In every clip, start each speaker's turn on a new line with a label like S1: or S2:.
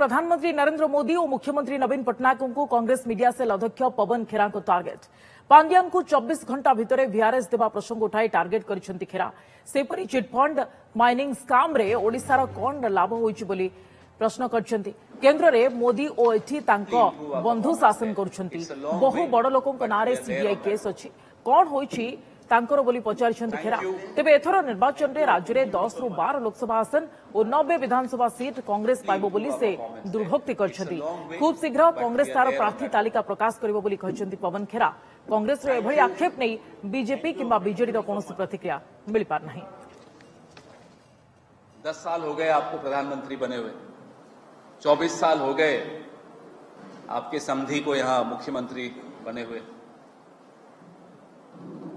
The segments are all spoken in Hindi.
S1: प्रधानमंत्री नरेंद्र मोदी और मुख्यमंत्री नवीन पट्टनायक को कांग्रेस मीडिया सेल अध्यक्ष पवन खेरा को टार्गेट। पांडियान को 24 घंटा भितर वीआरएस देवा प्रसंग उठाई टार्गेट करिसेंती खेरा। सेपरी चिटफंड माइनिंग स्काम रे ओडिसार कोन लाभ होइछि बोली प्रश्न करछंती। केंद्र रे मोदी ओ एठी तांको बंधु शासन करुछंती। बहु बड़ लोकक नारे सीबीआई केस अछि। कोन होइछि तांकर बोली पचारिछंती खेरा। तेबे एथर निर्वाचन रे राज्य रे 10 रु 12 लोकसभा आसन और 90 विधानसभा सीट कांग्रेस पाइबो बोली से दुर्भक्ति करछंती। खूब शीघ्र कांग्रेस तार प्रार्थी तालिका प्रकाश करिबो बोली कहछंती पवन खेरा। कांग्रेस रे एभଳି आक्षेप नै बीजेपी किंबा बीजेडी रो कोनोसी प्रतिक्रिया मिल पार नहीं।
S2: 10 साल हो गए आपको प्रधानमंत्री बने हुए, 24 साल हो गए आपके समधी को यहां मुख्यमंत्री बने हुए।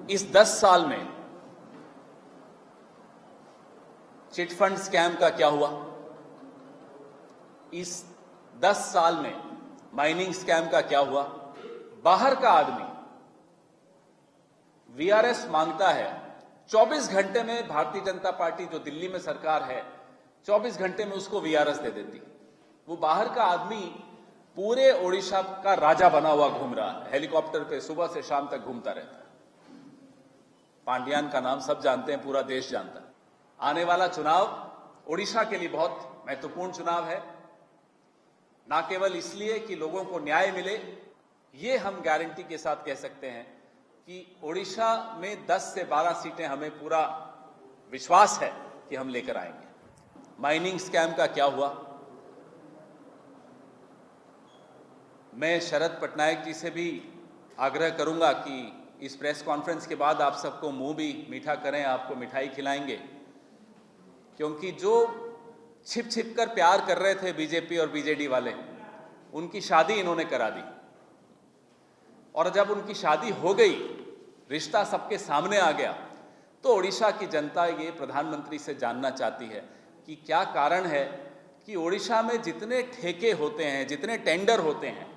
S2: इस 10 साल में चिटफंड स्कैम का क्या हुआ? इस 10 साल में माइनिंग स्कैम का क्या हुआ? बाहर का आदमी वीआरएस मांगता है, 24 घंटे में भारतीय जनता पार्टी जो दिल्ली में सरकार है 24 घंटे में उसको वीआरएस दे देती। वो बाहर का आदमी पूरे ओडिशा का राजा बना हुआ घूम रहा है, हेलीकॉप्टर पे सुबह से शाम तक घूमता रहता है। पांडियान का नाम सब जानते हैं, पूरा देश जानता है। आने वाला चुनाव ओडिशा के लिए बहुत महत्वपूर्ण चुनाव है, ना केवल इसलिए कि लोगों को न्याय मिले, ये हम गारंटी के साथ कह सकते हैं कि ओडिशा में 10 से 12 सीटें हमें पूरा विश्वास है कि हम लेकर आएंगे। माइनिंग स्कैम का क्या हुआ? मैं शरद पटनायक जी से भी आग्रह करूंगा कि इस प्रेस कॉन्फ्रेंस के बाद आप सबको मुंह भी मीठा करें, आपको मिठाई खिलाएंगे, क्योंकि जो छिप छिप कर प्यार कर रहे थे बीजेपी और बीजेडी वाले, उनकी शादी इन्होंने करा दी। और जब उनकी शादी हो गई, रिश्ता सबके सामने आ गया, तो ओडिशा की जनता ये प्रधानमंत्री से जानना चाहती है कि क्या कारण है कि ओडिशा में जितने ठेके होते हैं, जितने टेंडर होते हैं,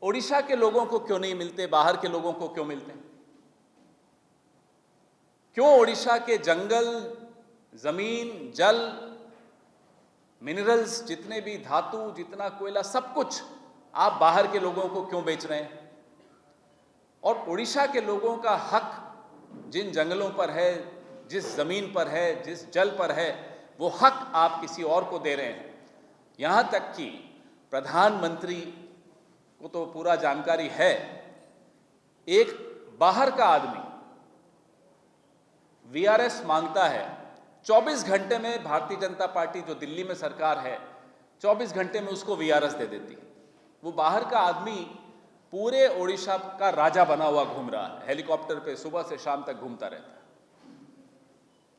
S2: ओडिशा के लोगों को क्यों नहीं मिलते, बाहर के लोगों को क्यों मिलते हैं? क्यों ओडिशा के जंगल, जमीन, जल, मिनरल्स, जितने भी धातु, जितना कोयला, सब कुछ आप बाहर के लोगों को क्यों बेच रहे हैं? और ओडिशा के लोगों का हक जिन जंगलों पर है, जिस जमीन पर है, जिस जल पर है, वो हक आप किसी और को दे रहे हैं। यहां तक कि प्रधानमंत्री को तो पूरा जानकारी है, एक बाहर का आदमी वीआरएस मांगता है, 24 घंटे में भारतीय जनता पार्टी जो दिल्ली में सरकार है 24 घंटे में उसको वीआरएस दे देती। वो बाहर का आदमी पूरे ओडिशा का राजा बना हुआ घूम रहा है, हेलीकॉप्टर पे सुबह से शाम तक घूमता रहता है।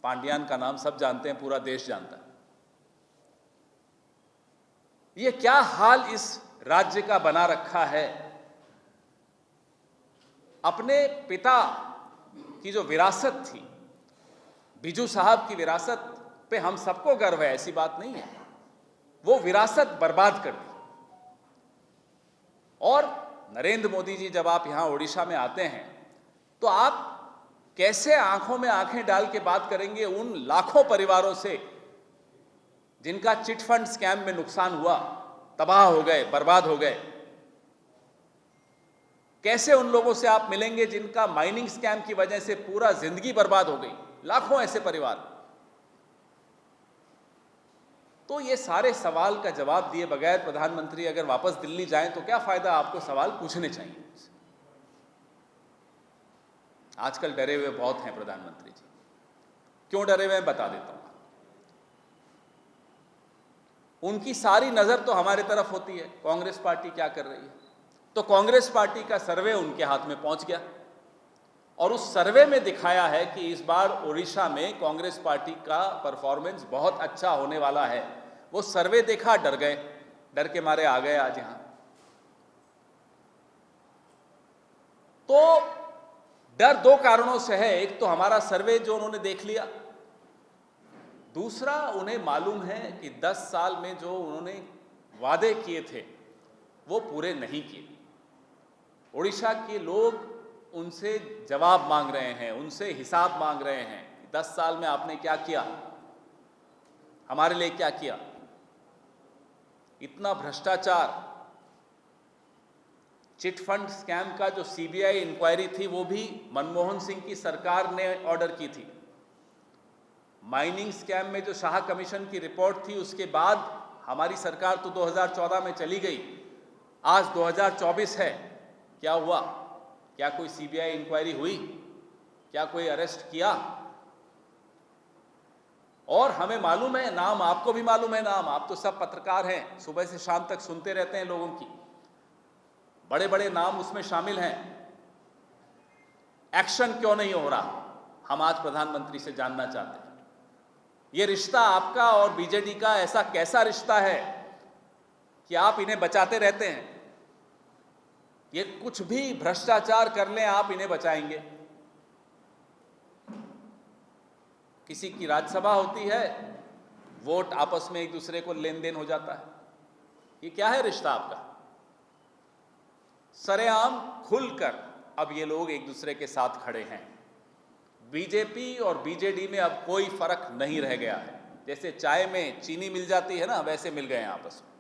S2: पांडियान का नाम सब जानते हैं, पूरा देश जानता है। ये क्या हाल इस राज्य का बना रखा है? अपने पिता की जो विरासत थी, बिजू साहब की विरासत पे हम सबको गर्व है, ऐसी बात नहीं है, वो विरासत बर्बाद कर दी। और नरेंद्र मोदी जी जब आप यहां ओडिशा में आते हैं तो आप कैसे आंखों में आंखें डाल के बात करेंगे उन लाखों परिवारों से जिनका चिटफंड स्कैम में नुकसान हुआ, तबाह हो गए, बर्बाद हो गए? कैसे उन लोगों से आप मिलेंगे जिनका माइनिंग स्कैम की वजह से पूरा जिंदगी बर्बाद हो गई? लाखों ऐसे परिवार। तो ये सारे सवाल का जवाब दिए बगैर प्रधानमंत्री अगर वापस दिल्ली जाएं तो क्या फायदा? आपको सवाल पूछने चाहिए। आजकल डरे हुए बहुत हैं प्रधानमंत्री जी। क्यों डरे हुए हैं बता देता हूं। उनकी सारी नजर तो हमारे तरफ होती है, कांग्रेस पार्टी क्या कर रही है। तो कांग्रेस पार्टी का सर्वे उनके हाथ में पहुंच गया और उस सर्वे में दिखाया है कि इस बार ओडिशा में कांग्रेस पार्टी का परफॉर्मेंस बहुत अच्छा होने वाला है। वो सर्वे देखा, डर गए, डर के मारे आ गए आज यहां। तो डर दो कारणों से है। एक तो हमारा सर्वे जो उन्होंने देख लिया, दूसरा उन्हें मालूम है कि 10 साल में जो उन्होंने वादे किए थे वो पूरे नहीं किए। ओडिशा के लोग उनसे जवाब मांग रहे हैं, उनसे हिसाब मांग रहे हैं। 10 साल में आपने क्या किया, हमारे लिए क्या किया? इतना भ्रष्टाचार, चिट फंड स्कैम का जो सीबीआई इंक्वायरी थी वो भी मनमोहन सिंह की सरकार ने ऑर्डर की थी। माइनिंग स्कैम में जो शाह कमीशन की रिपोर्ट थी उसके बाद हमारी सरकार तो 2014 में चली गई, आज 2024 है, क्या हुआ? क्या कोई सीबीआई इंक्वायरी हुई? क्या कोई अरेस्ट किया? और हमें मालूम है नाम, आपको भी मालूम है नाम, आप तो सब पत्रकार हैं, सुबह से शाम तक सुनते रहते हैं लोगों की, बड़े बड़े नाम उसमें शामिल हैं। एक्शन क्यों नहीं हो रहा? हम आज प्रधानमंत्री से जानना चाहते हैं। यह रिश्ता आपका और बीजेडी का ऐसा कैसा रिश्ता है कि आप इन्हें बचाते रहते हैं? ये कुछ भी भ्रष्टाचार कर लें आप इन्हें बचाएंगे। किसी की राज्यसभा होती है, वोट आपस में एक दूसरे को लेन देन हो जाता है। ये क्या है रिश्ता आपका? सरेआम खुलकर अब ये लोग एक दूसरे के साथ खड़े हैं। बीजेपी और बीजेडी में अब कोई फर्क नहीं रह गया है। जैसे चाय में चीनी मिल जाती है ना, वैसे मिल गए हैं आपस में।